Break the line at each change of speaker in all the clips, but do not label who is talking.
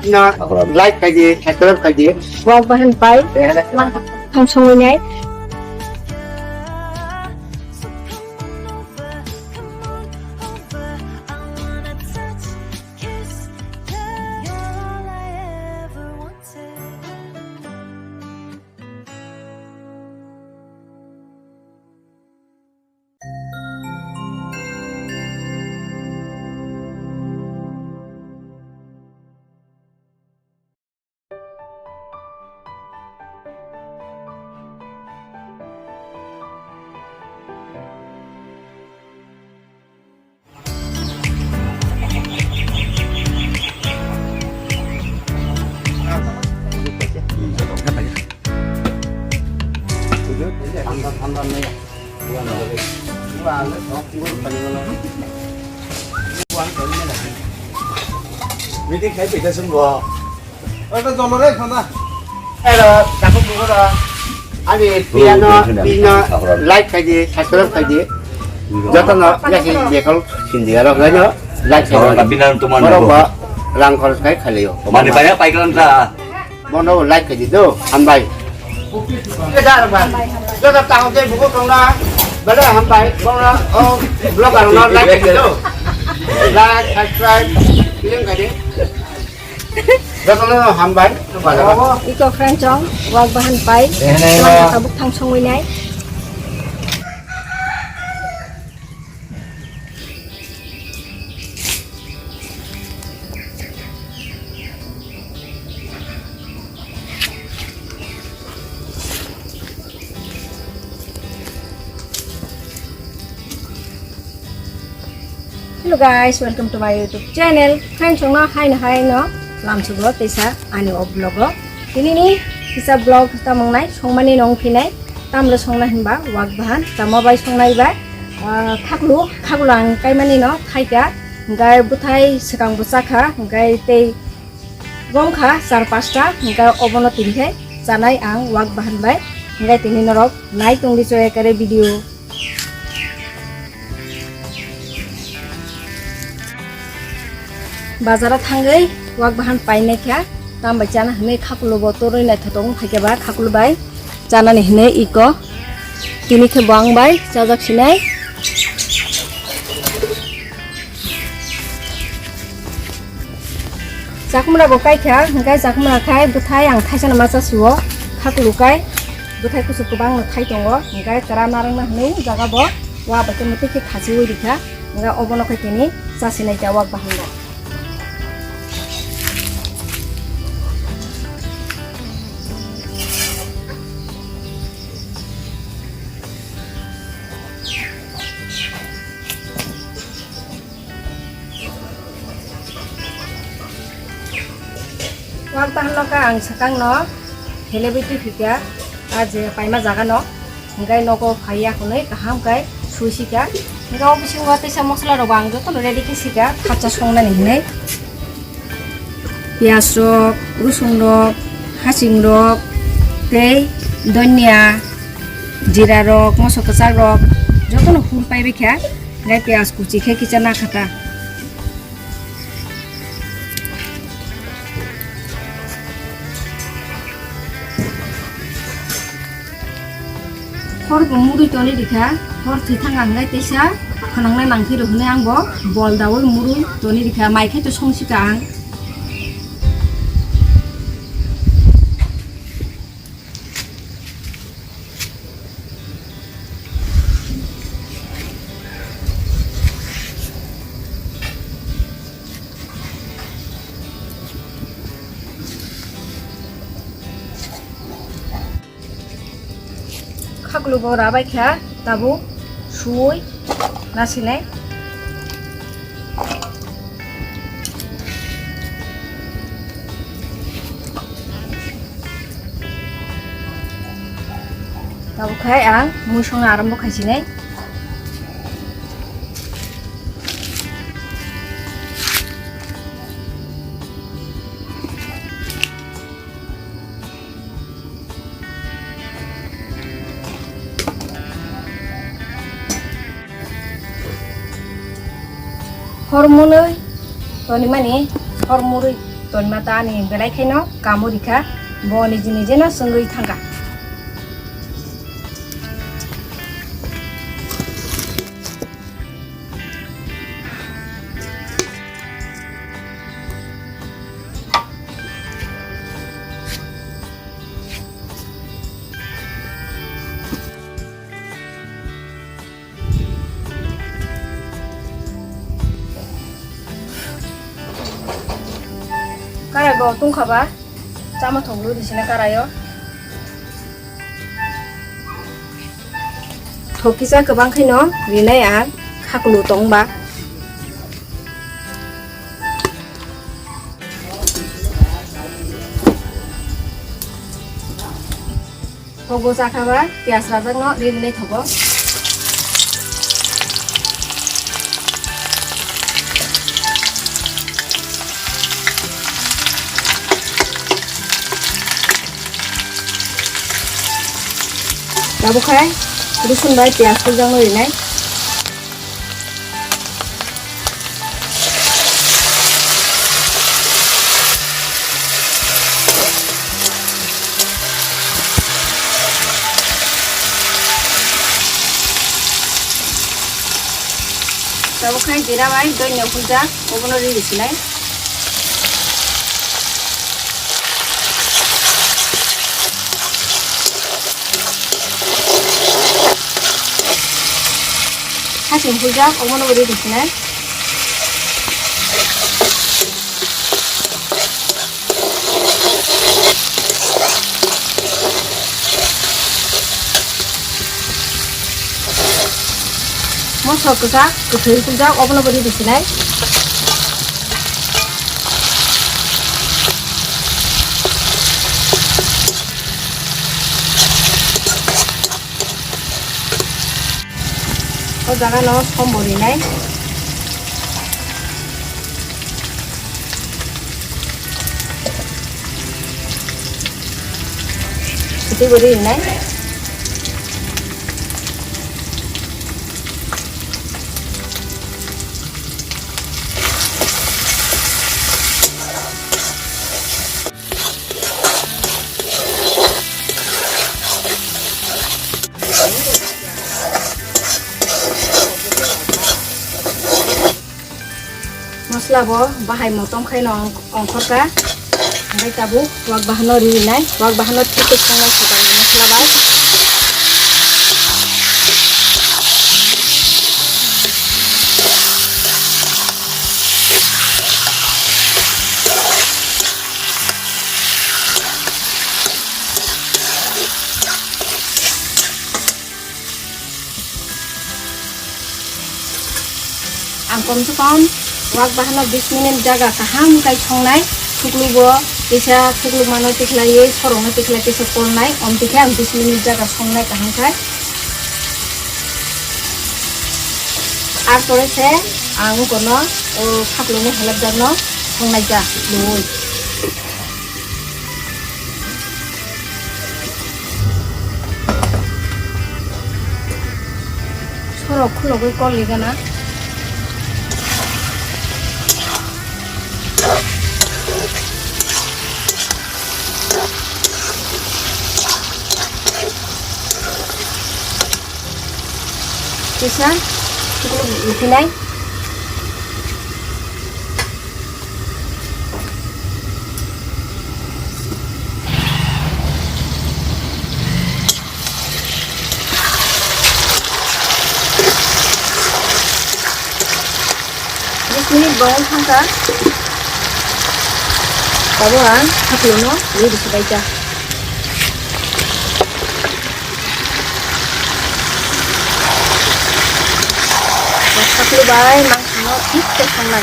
nó like cái gì subscribe cái gì
Vâng và hình phải không xong nhé.
Meeting kayak beda semua. Ada dollar mana?
là các không có đó anh đi piano like cái gì subscribe cái gì cho tao nó cái gì để con xin gì đó cái nữa like cái
tapi nanti teman
nó
aku.
bảo lang con cái khai liệu
Mana banyak paikan sa.
bọn nó like cái gì đâu ăn bài cái ra là bạn cho tao tao cái bút con nó bây giờ ăn bài bọn nó blogger nó like cái gì đâu like subscribe cái cái gì đó nó ham bánh nó phải là
Iko keren chong, wag bahan pai. Lang tabuk thang xong nhé. Hello guys, welcome to my YouTube channel. Keren chong nó hay nó. Làm sự vlog tisa ani o vlog ini nih bisa vlog kita mengenai songmani nong pinai tam le song nahin ba wag bahan tama bai song nai ba khakluang kai mani no thai ka ngai buthai sekang busakha ngai te gom kha sar pasta ngai obono tinhe janai ang wag bahan bai ngai tini norok nai tungli choy kare video bazarat hangai wag bahan paine kya tam bachana hne khaklu botoroi na thotong phake ba khaklu bai jana ni hne iko tini khe bang bai chajak sinai jakmura bo kai kya ngai jakmura khai buthai ang thaisana macha suo khaklu kai buthai kusu kubang thai tongo ngai kara narang na hne jaga bo wa bachon mate khe khaji oi dikha ngai obono khai tini chasinai ja wag bahan ba wag bahan lo ka ang sakang no helebiti phikya aj paima jaga no ngai no ko phaiya khunai kaham kai suisi ka ngai obisi wate sa mosla ro bang jo to ready ke sika khacha songna ni ne pias rok rusun rok hasing rok tei donya jira rok moso kachar rok joto no phun paibe kha ngai pias kuchi khe kichana khata hor murui toni dikha hor thithang angai teisa khanangnai nangthi ro hne angbo bol dawoi murui toni dikha mai khe to songsika ang khaklu bo rabai kha tabu sui nasinai tabu khai ang musong arambo khaisinai hormonoi toni mani hormuri Tonmata ni belai khaino kamurika bo niji nijeno sungui thanga. Karago tungkhaba chama thonglu disina karayo thokisa gobang khaino rinai ar khaklu tongba thogo jakhaba pias rajak no rinai thogo Labu khai rusun bai pias pujang lo rinai labu khai jira bai doi nyo puja obono ri disinai Hasil pujak omono beri di sini. Masuk pujak, kecil pujak omono beri di sini. Jangan no sombori nai itu beri nai Masla bo bahai motom khaino ongkhorka ambai tabu wak bahano rinai wak bahano titik sangai sudah masla bai angkom sekon wak bahano 20 minit jaga kaham kai songnai thuklubo isa thuklu mano tiklai sorongna tiklai tisa polnai omtikha 20 minit jaga songnai kaham kai ar pore se ang kono o khaklone halap jarno songnai ja loi sorok khulogoi kolli gana Bisa cukup dikinai di sini bawang hangka bawang hapuno ini disebaiknya Lu bay mang nó ít cái phần này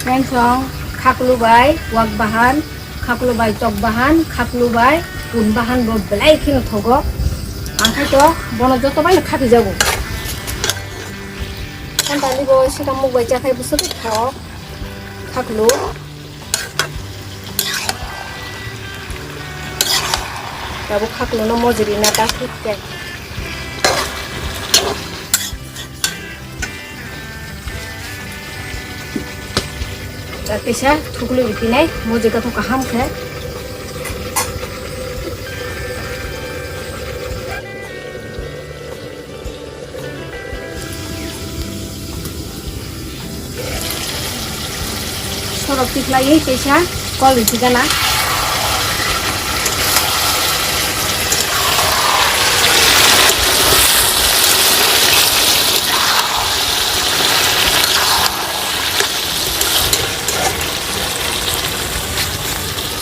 Neng song khak lu bay wak bahan khak lu bay tok bahan khak lu bay pun bahan bo belai khin thogo angkai to bono joto bay khaki jago kan tadi bo sika muk bay chakai busu thao khak lu Labu khaklu no mojuri na ta khit ke Tisa thuklu bitinai mojiga to kaham khe sorok tiklai tisa kol bitigana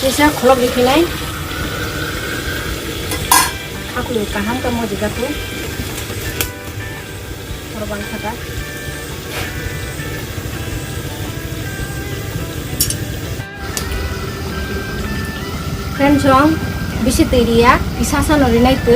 Tisa kolok dikinai aku kaham ke mojiga tu korban kata Friend chong bisi teriya isasa norinai tu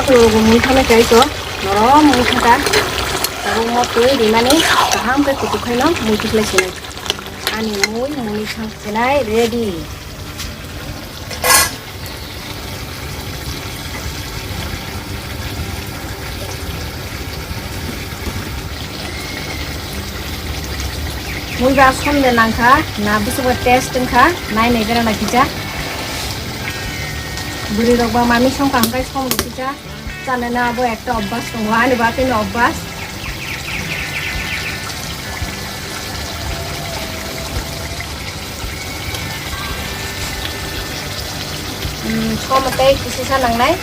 aku muntah na kai to norom muntah Tarung mo tuh di mana? Kaham ke kutu kena muncul sini. Ani mui senai ready. Mui basom de nangka, nabi sebuah test nangka, naik negara nak kita. Beri rokba mami song kangkai song kita. Sana na abo ekta obbas song wani batin obbas. Kau mati sisa nang nai.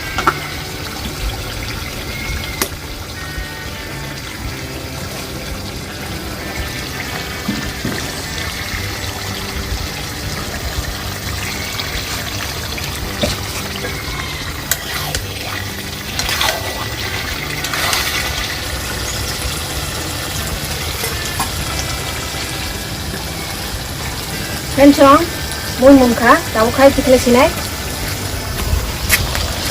Kencang, mun kah, tahu kai pikir sini.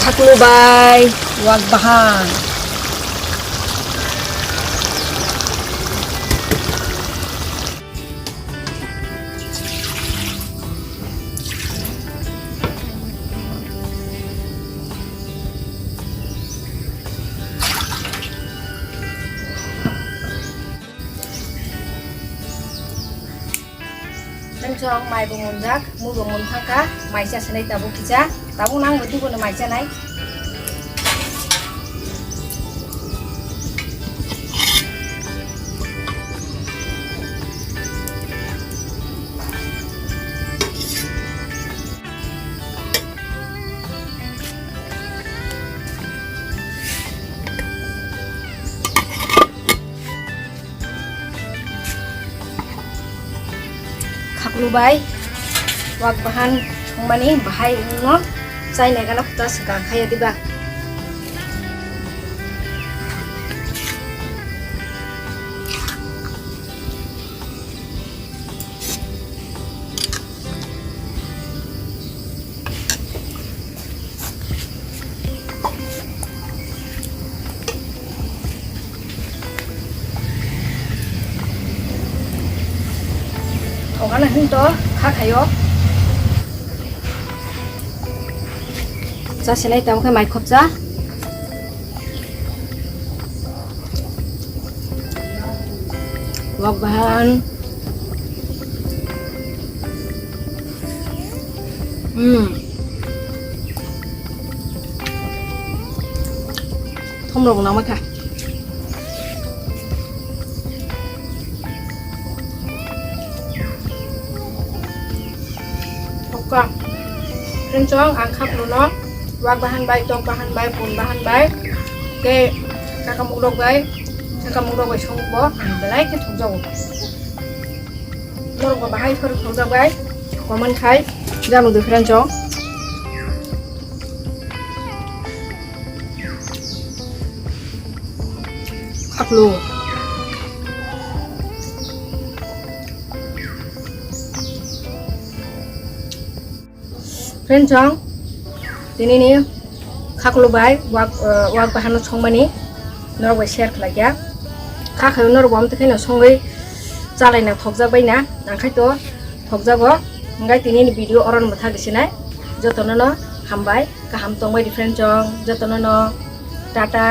Haklu bay wag bahan Kencang mai bungunjak mu bungun thangka mai cha senai tabu kita tabu nang berarti guna mai cha nai Lubai, wag bahan mani bahai no, saya nak kalau kita sekarang kaya tiba. Orang nak hendak kah kayo, saya senai tahu ke mai kopja, wak bahan, thom rong nào mà kah. Kencang angkat luno, wag bahan baik, tong bahan baik, pun bahan baik. Ke kakak mudok baik, sungguh, belai ke thujau. Lorong bahai thujau baik, komen kai, jangan lupa kencang. Kaklu. Kencang, ini nih, kaklu bay, wag bahan song mani, नरबाय शेयार खालाया खाखायाव नरबाव आमथाखायनो संगै जालायना थगजाबायना ओंखायथ' थगजाबो ओंखाय दिनैनि video अरन मोथागिसिनाय जतनो हामबाय गाहाम तंबाय डिफरेंट जं जतनो टाटा